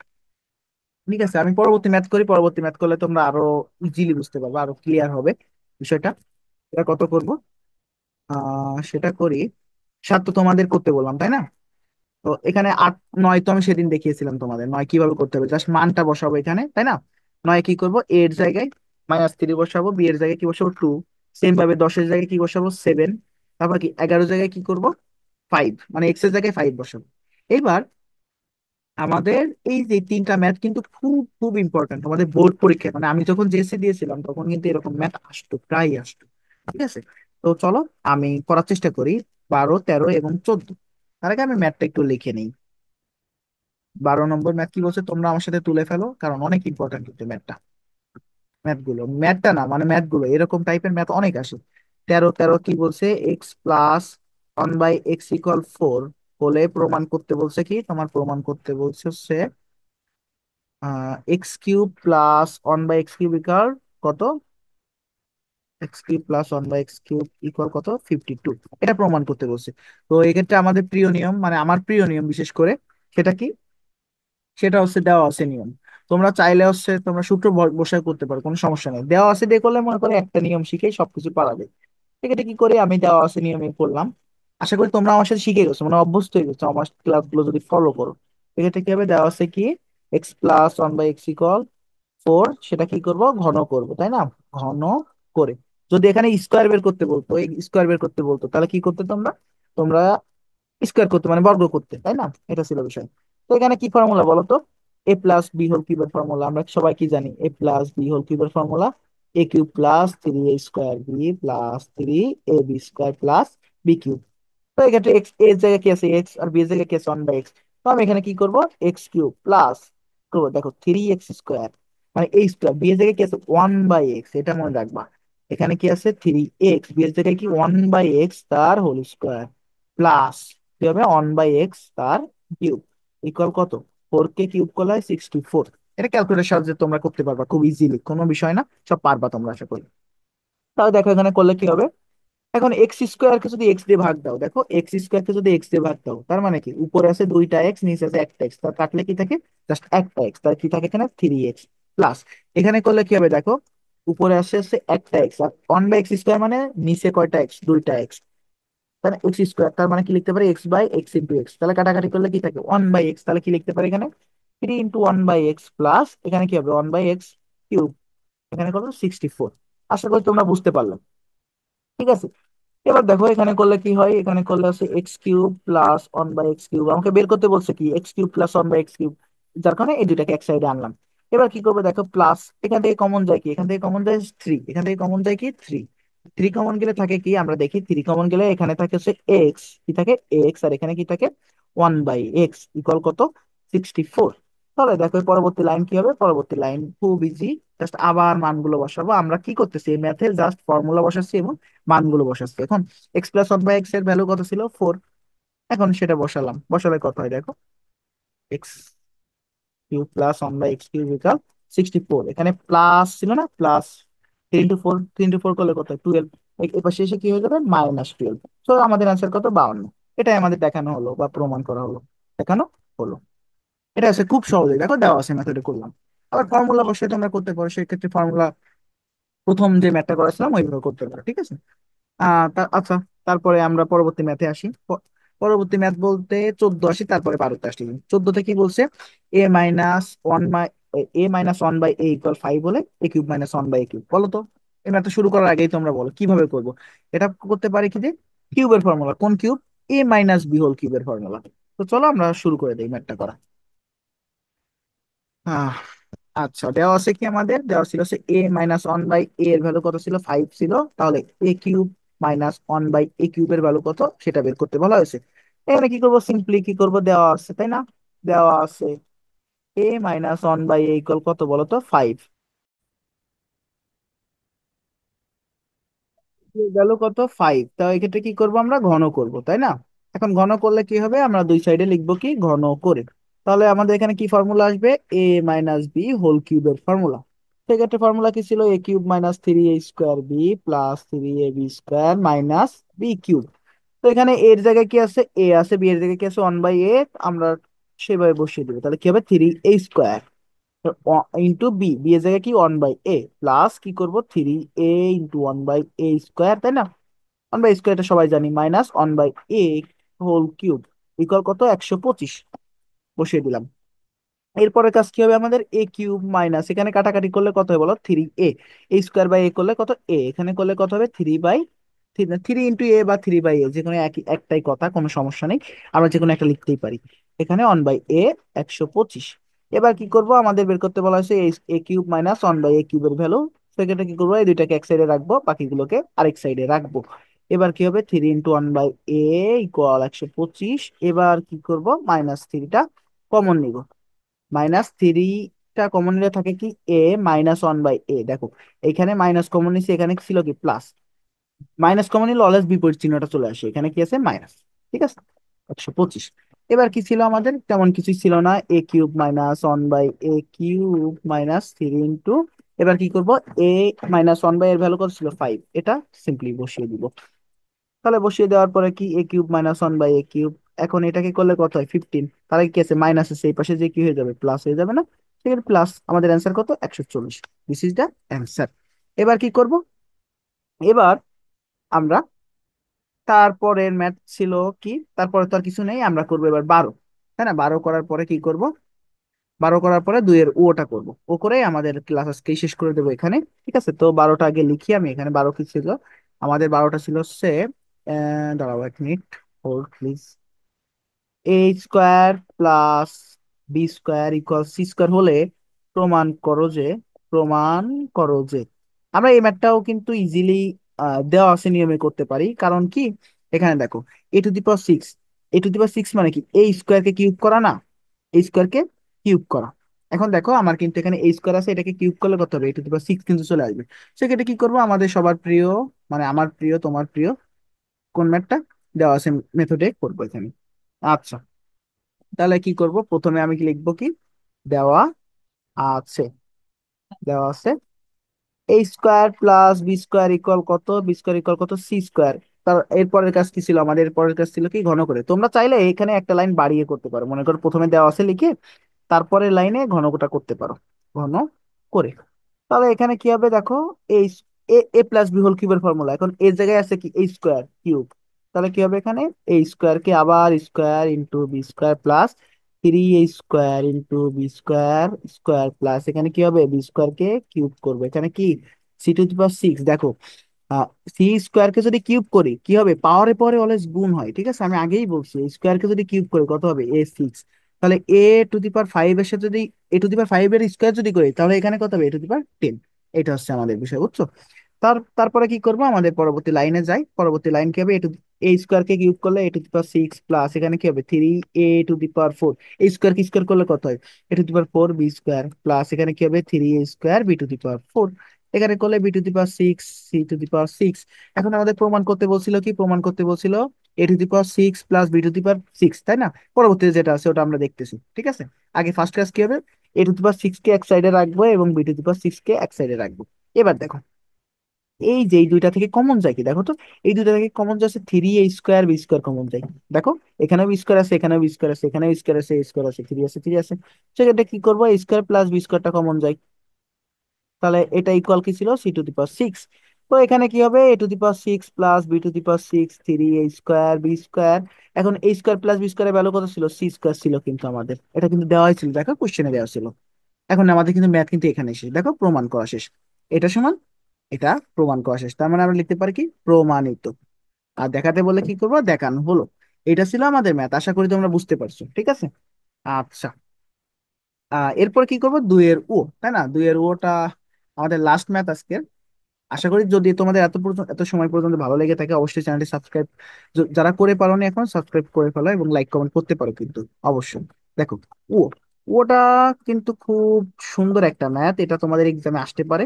ঠিক আছে, আমি পরবর্তী ম্যাথ করি, পরবর্তী ম্যাথ করলে তোমরা আরো ইজিলি বুঝতে পারবে, আরো ক্লিয়ার হবে বিষয়টা। এটা কত করব, সেটা করি। 7 তো তোমাদের করতে বললাম তাই না? তো এখানে 8 9 তো আমি সেদিন দেখিয়েছিলাম তোমাদের, 9 কিভাবে করতে হবে, জাস্ট মানটা বসাবো এখানে তাই না? 9 কি করব, a এর জায়গায় -3 বসাবো, b এর জায়গায় কি বসাবো 2, সেম ভাবে 10 এর জায়গায় কি বসাবো 7, তারপর কি 11 জায়গায় কি করব 5, মানে x এর জায়গায় 5 বসাবো। এবার আমাদের এই যে তিনটা ম্যাথ কিন্তু খুব খুব ইম্পর্টেন্ট আমাদের বোর্ড পরীক্ষায়, মানে আমি যখন জেএসসি দিয়েছিলাম তখন কিন্তু এরকম ম্যাথ আসতো, প্রায় আসতো। ঠিক আছে, তো চলো আমি করার চেষ্টা করি। 12, 13 এবং 14, তার আগে আমি ম্যাথটা একটু লিখে নিই। 12 নম্বর ম্যাথ কি বলছে, তোমরা আমার সাথে তুলে ফেলো, কারণ অনেক ইম্পর্টেন্ট কিন্তু ম্যাথটা, ম্যাথটা না মানে ম্যাথগুলো, এরকম টাইপের ম্যাথ অনেক আসে। 13, 13 কি বলছে, x+1/x=4 হলে প্রমাণ করতে বলছে কি, তোমার প্রমাণ করতে বলছে হচ্ছে x³ + 1/x³ ইকুয়াল কত, x³ + 1/x³ কত 52, এটা প্রমাণ করতে বলছে। তো এক্ষেত্রে আমাদের প্রিয় নিয়ম, মানে আমার প্রিয় নিয়ম বিশেষ করে, সেটা কি, সেটা হচ্ছে দেওয়া আছে নিয়ম। তোমরা চাইলে হচ্ছে তোমরা সূত্র বসায় করতে পারো, কোনো সমস্যা নেই। দেওয়া আছে দিয়ে করলে মনে করো একটা নিয়ম শিখেই সবকিছু পারা যায়। সেক্ষেত্রে কি করি, আমি দেওয়া আছে নিয়মে করলাম। আশা করি তোমরা আমার সাথে শিখে গেছো, মানে অভ্যস্ত হয়ে গেছো আমার ক্লাসগুলো যদি ফলো করো। সেক্ষেত্রে কি হবে, দেওয়া আছে কি x+1/x=4, সেটা কি করব, ঘন করব তাই না? ঘন করে, যদি এখানে স্কোয়ার বের করতে বলতো, স্কোয়ার বের করতে বলতো, তাহলে কি করতে তোমরা, তোমরা স্কোয়ার করতে মানে বর্গ করতে তাই না, এটা ছিল বিষয়। তো এখানে কি ফর্মুলা বলো তো, a+b হোল কিউবের ফর্মুলা আমরা সবাই কি জানি, a+b হোল কিউবের formula a³ + 3a²b+3ab² + b cube. তো এক্ষেত্রে এক্স এর জায়গায় কি আছে এক্স, আর বি এর জায়গায় কি আছে 1/x। তো আমি এখানে কি করব, x³ প্লাস করবো, দেখো 3x², মানে এই স্কোয়ার, বি এর জায়গায় কি আছে 1/x, এটা মনে রাখবা। এখানে কি আছে 3x, বি এর জায়গায় কি 1/x তার হোল স্কোয়ার, প্লাস কি হবে 1/x তার কিউব, ইকুয়াল কত, 4 কে কিউব করলে হয় 64। এটা ক্যালকুলেটর সাহায্যে তোমরা করতে পারবা খুব ইজিলি, কোনো বিষয় না, সব পারবা তোমরা আশা করি। তাহলে দেখো এখানে করলে কি হবে, এখন x² যদি x দিয়ে ভাগ দাও, দেখো x² যদি x দিয়ে ভাগ দাও, তার মানে কি উপরে আছে 2টা x, নিচে আছে 1টা x, তার কাটলে কি থাকে জাস্ট 1টা x, তার কি থাকে এখানে 3x, প্লাস এখানে করলে কি হবে দেখো, উপরে আসে হচ্ছে 1টা x, আর 1/x² মানে নিচে কয়টা x, 2টা x, তাহলে x², তার মানে কি লিখতে পারি x/x × x, তাহলে কাটাকাটি করলে কি থাকে 1/x, তাহলে কি লিখতে পারি এখানে 3 × 1/x, প্লাস এখানে কি হবে 1/x³, এখানে কত 64। আশা করি তোমরা বুঝতে পারলে। ঠিক আছে, এবার দেখো এখানে করলে কি হয়, এখানে করলে হচ্ছে x³ + 1/x³, আমাকে বের করতে বলছে কি x³ + 1/x³, যার কারণে এই দুইটাকে এক সাইডে আনলাম। এবার কি করবো দেখো, প্লাস এখান থেকে কমন যায় কি, এখান থেকে কমন যায় 3, এখান থেকে কমন যায় কি 3, 3 কমন গেলে থাকে কি, আমরা দেখি 3 কমন গেলে এখানে থাকে হচ্ছে এক্স, কি থাকে এক্স, আর এখানে কি থাকে 1/x ইকুয়াল কত 64। তাহলে দেখো এর পরবর্তী লাইন কি হবে, পরবর্তী লাইন খুব ইজি, জাস্ট আবার মানগুলো বসাবো। আমরা কি করতেছি, এই ম্যাথে জাস্ট ফর্মুলা বসাচ্ছি এবং মানগুলো বসাচ্ছি। এখন x+1/x এর ভ্যালু কত ছিল 4, এখন সেটা বসালাম, বসালে কত হয় দেখো, x cube plus 1/x cube equal 64। এখানে প্লাস ছিল না, প্লাস 3 into 4, 3 into 4 করলে কত 12। এবার শেষে কি হয়ে যাবে -12। তো আমাদের আনসার কত 52। এটাই আমাদের দেখানো হলো বা প্রমাণ করা হলো, দেখানো হলো। এটা আছে খুব সহজে, দেখো দেওয়া আছে মেথডে করলাম। আবার ফর্মুলা বসে তোমরা করতে পারো, সেক্ষেত্রে ফর্মুলা প্রথম যে ম্যাথটা করেছিলাম ওইভাবে করতে পারো, ঠিক আছে। আচ্ছা, তারপরে আমরা পরবর্তী ম্যাথে আসি। পরবর্তী ম্যাথ বলতে 14 আসি, তারপরে 12তে আসি। 14তে কি বলছে, a-1/a-1/a=5 বলে a³ - 1/a³ বলো তো। এই ম্যাথটা শুরু করার আগেই তোমরা বলো কিভাবে করব। এটা করতে পারি কি যে কিউবের ফর্মুলা, কোন কিউব, a-b হোল কিউবের ফর্মুলা। তো চলো আমরা শুরু করে দিই ম্যাথটা করা। আহ আচ্ছা, দেওয়া আছে কি, আমাদের দেওয়া ছিল হচ্ছে a-1/a এর ভ্যালু কত ছিল, 5 ছিল। তাহলে a³ - 1/a³ এর ভ্যালু কত সেটা বের করতে বলা হয়েছে। এখানে কি করব, সিম্পলি কি করব, দেওয়া আছে তাই না, দেওয়া আছে a-1/a ইকুয়াল কত বলো তো 5। ভ্যালু কত 5, তো এক্ষেত্রে কি করব, আমরা ঘন করব তাই না। এখন ঘন করলে কি হবে, আমরা দুই সাইডে লিখবো কি ঘন করে। তাহলে আমাদের এখানে কি ফর্মুলা আসবে, a-b হোল কিউবের ফর্মুলা। সেক্ষেত্রে ফর্মুলা কি ছিল, a³ - 3a² b plus 3ab² minus b³। তো এখানে এর জায়গায় কি আছে, এ আছে, বি এর জায়গায় কি আছে 1/a, আমরা সেভাবে বসিয়ে দেবো। তাহলে কি হবে 3a² ইন্টু বি, বি এর জায়গায় কি 1/a প্লাস কি করব 3a × 1/a², তাই না। 1/a² এটা সবাই জানি, minus 1/a whole cube equal কত 125, বসিয়ে দিলাম। এরপরে কাজ কি হবে, আমাদের a³ মাইনাস এখানে কাটাকাটি করলে কত হয় বলো 3a, a² বাই a করলে কত এখানে করলে কত হবে 3/3 ইন্টু a বা 3/a, যে কোনো একটাই কথা, কোনো সমস্যা নেই, আমরা যে কোনো একটা লিখতেই পারি। এখানে 1/a 125। এবার কি করব, আমাদের বের করতে বলা হয়েছে a³ - 1/a³ এর ভ্যালু। সেক্ষেত্রে কি করবো, এই দুইটাকে এক সাইডে রাখবো, বাকিগুলোকে আরেক সাইডে রাখবো। এবার কি হবে 3 × 1/a ইকুয়াল 125। এবার কি করব, -3টা কমন নিব। -3টা কমন নিলে থাকে কি a-1/a, দেখো এখানে মাইনাস কমন নিছি, এখানে ছিল কি প্লাস। মাইনাস কমন নিলে অলওয়েজ বিপরীত চিহ্নটা চলে আসে, এখানে কি আছে মাইনাস, ঠিক আছে 125। এবার কি ছিল আমাদের, তেমন কিছুই ছিল না, a³ - 1/a³ - 3 ইন্টু, এবার কি করব a-1 এর ভ্যালু কত ছিল 5, এটা সিম্পলি বসিয়ে দিব। তাহলে বসিয়ে দেওয়ার পরে কি a³ - 1/a³, এখন এটাকে করলে কত হয় 15। তাহলে কি আছে মাইনাস আছে, এই পাশে যে কি হয়ে যাবে প্লাস হয়ে যাবে না, সেখানে প্লাস। আমাদের অ্যান্সার কত 140, দিস ইজ দ্য অ্যান্সার। এবার কি করব, এবার আমরা তারপরের ম্যাথ ছিল কি, তারপরে তো আর কিছু নেই, আমরা করবো এবার 12, তাই না। 12 করার পরে কি করব, 12 করার পরে 2 এর ওটা করব, ও করে আমাদের ক্লাস আজকে শেষ করে দেবো এখানে, ঠিক আছে। তো 12টা আগে লিখি আমি, এখানে 12 কি ছিল, আমাদের 12টা ছিল হচ্ছে দাঁড়াও 1 minute, hold please. a² plus b² equal c² হলে প্রমাণ করো যে, প্রমাণ করো যে, আমরা এই ম্যাথটাও কিন্তু ইজিলি দেওয়া আছে নিয়মে করতে পারি। কারণ কি, এখানে দেখো a⁶, a⁶ মানে কি a² কে কিউব করা না, a² কে কিউব করা। এখন দেখো আমার কিন্তু এখানে a² আছে, এটাকে কিউব করলে কত হবে a⁶ কিন্তু চলে আসবে। সেক্ষেত্রে কি করবো, আমাদের সবার প্রিয়, মানে আমার প্রিয় তোমার প্রিয় কোন ম্যাথটা দেওয়া আছে মেথডে করবো এখানে। আচ্ছা, তাহলে কি করব, প্রথমে আমি কি লিখবো কি, দেওয়া আছে, দেওয়া আছে a² প্লাস b² ইকুয়াল কত, b² ইকুয়াল কত c²। তার এরপরের কাজ কি ছিল, আমাদের এরপরের কাজ ছিল কি ঘন করে। তোমরা চাইলে এখানে একটা লাইন বাড়িয়ে করতে পারো, মনে করো প্রথমে দেওয়া আছে লিখে তারপরে লাইনে ঘনকটা করতে পারো, ঘন করে। তাহলে এখানে কি হবে দেখো, এই a+b হোল কিউবের ফর্মুলা, এখন এর জায়গায় আছে কি a² কিউব। তাহলে কি হবে এখানে a² কে আবার square into b² plus 3a² into b² square plus এখানে কি হবে b² কে কিউব করবো, এখানে কি c⁶ দেখো, c² কে যদি কিউব করি কি হবে, পাওয়ারে পরে অলওয়েজ গুণ হয়, ঠিক আছে। আমি আগেই বলছি স্কোয়ার কে যদি কিউব করি কত হবে a6। তাহলে a⁵ এর সাথে যদি a⁵ এর স্কোয়ার যদি করি তাহলে এখানে কত হবে a⁻10। এটা হচ্ছে আমাদের বিষয়, বুঝছো। তারপরে কি করব, আমাদের পরবর্তী লাইনে যাই। পরবর্তী লাইন কি হবে, a² কে কিউব করলে a⁶ প্লাস এখানে কি হবে 3a⁴, a² কি স্কোয়ার করলে কত হয় a⁴b² প্লাস এখানে কি হবে 3a²b⁴, এখানে করলে b⁶ c⁶। এখন আমাদের প্রমাণ করতে বলছিল কি, প্রমাণ করতে বলছিল a⁶ প্লাস b⁶ তাই না। পরবর্তীতে যেটা আছে ওটা আমরা দেখতেছি, ঠিক আছে। আগে ফার্স্ট ক্লাস কি হবে, a টু দি পাওয়ার 6 কে এক সাইডে রাখবো এবং b টু দি পাওয়ার 6 কে এক সাইডে রাখবো। এবার দেখো, এই যে এই দুইটা থেকে কমন যায় কি দেখো তো, এই দুইটা থেকে কমন যাচ্ছে 3a square b square common যায়। দেখো, এখানেও বি স্কোয়ার আছে, এখানেও বি স্কোয়ার আছে, এখানেও স্কোয়ার আছে, স্কোয়ার আছে, থ্রি আছে, থ্রি আছে। সেক্ষেত্রে কি করবো, a স্কোয়ার প্লাস বি স্কোয়ারটা কমন যায়। তাহলে এটা ইকুয়াল কি ছিল, c টু দি পাওয়ার 6। তো এখানে কি হবে, a to the power 6 plus b to the power 6, 3a square b square. এখন a স্কোয়ার প্লাস বি স্কোয়ারের ভ্যালু কত ছিল, সি স্কোয়ার ছিল কিন্তু আমাদের, এটা কিন্তু দেওয়াই ছিল, দেখো কোশ্চেনে দেওয়া ছিল। এখন আমাদের কিন্তু ম্যাথ কিন্তু এখানে শেষ, দেখো প্রমাণ করা শেষ। এটা সমান এটা, প্রমাণ করা শেষ, তার মানে আমরা লিখতে পারি কি, প্রমাণিত। আর দেখাতে বলে কি করবো, দেখানো হলো। এটা ছিল আমাদের ম্যাথ, আশা করি তোমরা বুঝতে পারছো, ঠিক আছে। আচ্ছা, এরপর কি করবো, দুইয়ের ও, তাই না, দুইয়ের ওটা আমাদের লাস্ট ম্যাথ আজকে। আশা করি যদি তোমাদের এত পর্যন্ত, এত সময় পর্যন্ত ভালো লেগে থাকে, অবশ্যই চ্যানেলটি সাবস্ক্রাইব, যারা করে পারোনি এখন সাবস্ক্রাইব করে ফেলো এবং লাইক কমেন্ট করতে পারো কিন্তু অবশ্যই। দেখো, ও, ওটা কিন্তু খুব সুন্দর একটা ম্যাথ, এটা তোমাদের এক্সামে আসতে পারে।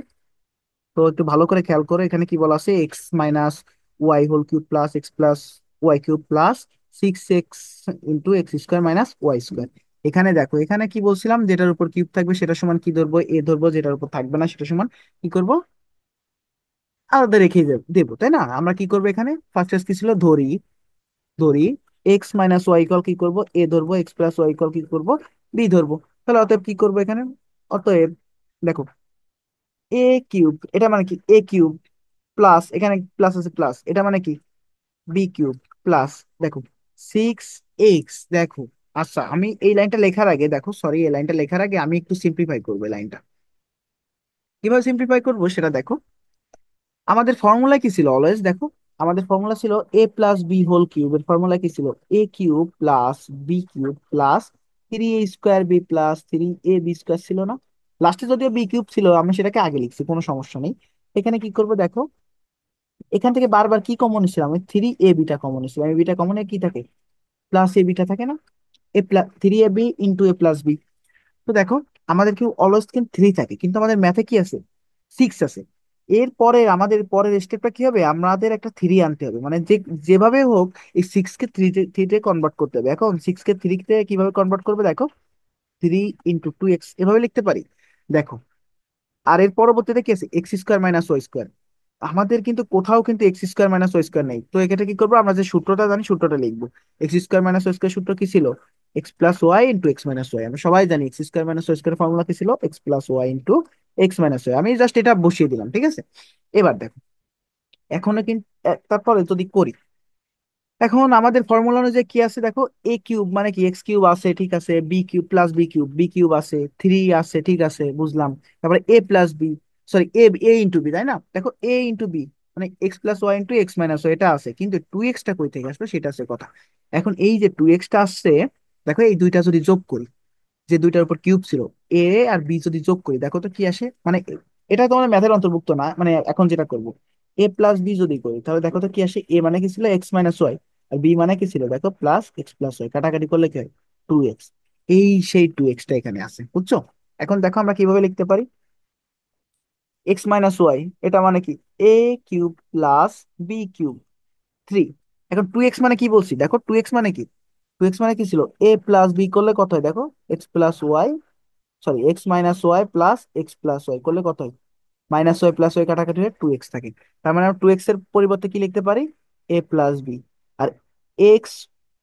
তো একটু ভালো করে খেয়াল করো, এখানে কি বলা আছে, x minus y whole cube plus x plus y cube plus 6x into x square minus y square. এখানে দেখো, এখানে কি বলছিলাম, যেটার উপর কিউব থাকবে সেটা সমান কি ধরবো, এ ধরবো, যেটার উপর থাকবে না সেটা সমান কি করব, আলাদা রেখে দেবো, তাই না। আমরা কি করবো, এখানে ফার্স্ট কেস কি ছিল, ধরি, ধরি এক্স মাইনাস ওয়াই ইকুয়াল কি করবো, এ ধরবো, এক্স প্লাস ওয়াই ইকুয়াল কি করবো, বি ধরবো। তাহলে অতএব কি করবো এখানে, অতএব দেখো, এ কিউব, এটা মানে কি, এ কিউব প্লাস, এখানে প্লাস আছে প্লাস, এটা মানে কি, বি কিউব প্লাস, দেখো 6x, দেখো। আচ্ছা, আমি এই লাইনটা লেখার আগে, দেখো সরি, এই লাইনটা লেখার আগে আমি একটু সিম্পলিফাই করবো এই লাইনটা। কিভাবে সিম্পলিফাই করবো সেটা দেখো, আমাদের ফর্মুলা কি ছিল অলওয়েজ, দেখো আমাদের ফর্মুলা ছিল a plus b whole cube, এর ফর্মুলা কি ছিল, a cube plus b cube plus 3a square b plus 3ab square ছিল না। লাস্টে যদিও বি কিউব ছিল, আমি সেটাকে আগে লিখছি, কোনো সমস্যা নেই। এখানে কি করবো দেখো, এখান থেকে বারবার কি কমন নিছিলাম, আমি 3a বিটা কমন নিছিলাম, এ বিটা কমনে কি থাকে, প্লাস এ বিটা থাকে না, এ প্লাস 3ab ইন্টু এ প্লাস বি। তো দেখো, আমাদের কি অলওয়েজ কিন্তু 3 থাকে, কিন্তু আমাদের ম্যাথে কি আছে, 6 আছে। এরপরে আমাদের পরের স্টেপটা কি হবে, আমাদের একটা থ্রি আনতে হবে, মানে যে যেভাবে হোক এই 6 কে থ্রিতে কনভার্ট করতে হবে। এখন 6 কে 3 তে কিভাবে কনভার্ট করবে, দেখো 3 ইন্টু 2x এভাবে লিখতে পারি। দেখো, আর এর পরবর্তীতে কি আছে, x square minus y square. আমাদের কিন্তু কোথাও কিন্তু x square minus y square নেই, তো এক্ষেত্রে কি করবো, আমরা যে সূত্রটা জানি সূত্রটা লিখবো। X square minus y square সূত্র কি ছিল, x plus y into x minus y. আমরা সবাই জানি x square minus y square formula কি ছিল, x plus y into x minus y. আমি জাস্ট এটা বসিয়ে দিলাম, ঠিক আছে। এবার দেখো, এখনো কিন্তু তারপরে যদি করি, এখন আমাদের ফর্মুলা অনুযায়ী কি আছে দেখো, এ কিউব মানে কি, এক্স কিউব আছে, ঠিক আছে, b cube plus b cube আছে, থ্রি আছে, ঠিক আছে, বুঝলাম। তারপরে a plus b, sorry a, a into b, তাই না, দেখো এ ইন্টু বি মানে x plus y into x minus y, এটা আছে, কিন্তু 2x টা কই থেকে আসবে সেটা আছে কথা। এখন এই যে 2x টা আসছে, দেখো এই দুইটা যদি যোগ করি, যে দুইটার উপর কিউব ছিল, এ আর বি যদি যোগ করি, দেখো তো কি আসে, মানে এটা তো আমাদের ম্যাথের অন্তর্ভুক্ত না, মানে এখন যেটা করব, এ প্লাস বি যদি করি, তাহলে দেখো তো কি আসে, এ মানে কি ছিল, এক্স মাইনাস ওয়াই, আর বি মানে কি ছিল, দেখো প্লাস এক্স প্লাস ওয়াই, কাটাকাটি করলে কি হয়, 2x। এই সেই 2x টা এখানে আছে, বুঝছো। এখন দেখো আমরা কিভাবে লিখতে পারি, এক্স মাইনাস ওয়াই, এটা মানে কি, এ কিউব প্লাস বি কিউব 3। এখন 2x মানে কি বলছি, দেখো 2x মানে কি, 2x মানে কি ছিল, এ প্লাস বি করলে কত হয়, দেখো x plus y, sorry x minus y plus x plus y করলে কত হয়, মাইনাস ওয়াই প্লাস ওয়াই কাটাকাটি হয়ে 2x থাকে। তার মানে আমরা 2x এর পরিবর্তে কি লিখতে পারি, এ প্লাস বি। আর x,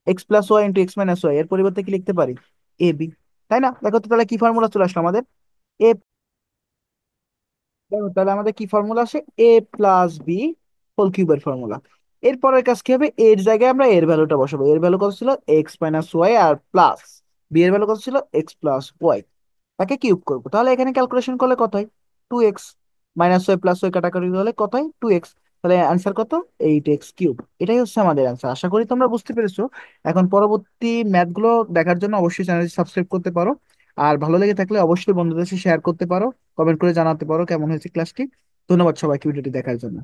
x plus y into x minus y এর পরিবর্তে কি লিখতে পারি, এ বি। তাই না, দেখো তো তাহলে কি ফর্মুলা চলে আসলো আমাদের, এ, দেখো তাহলে আমাদের কি ফর্মুলা আসে, এ প্লাস বি হোল কিউবের ফর্মুলা। এরপরের কাজ কি হবে, এর জায়গায় আমরা এর ভ্যালুটা বসাবো, এর ভ্যালু কত ছিল, এক্স মাইনাস ওয়াই আর প্লাস, বি এর ভ্যালু কত ছিল, এক্স প্লাস ওয়াই, তাকে কিউব করবো। তাহলে এখানে ক্যালকুলেশন করলে কত হয়, 2x, minus y plus Y কাটাকাটি হলে কত হয়, 2x। তাহলে অ্যান্সার কত, 8x কিউব। এটাই হচ্ছে আমাদের অ্যান্সার, আশা করি তোমরা বুঝতে পেরেছো। এখন পরবর্তী ম্যাথ গুলো দেখার জন্য অবশ্যই চ্যানেলটি সাবস্ক্রাইব করতে পারো। আর ভালো লেগে থাকলে অবশ্যই বন্ধুদের সাথে শেয়ার করতে পারো, কমেন্ট করে জানাতে পারো কেমন হয়েছে ক্লাসটি। ধন্যবাদ সবাইকে ভিডিওটি দেখার জন্য।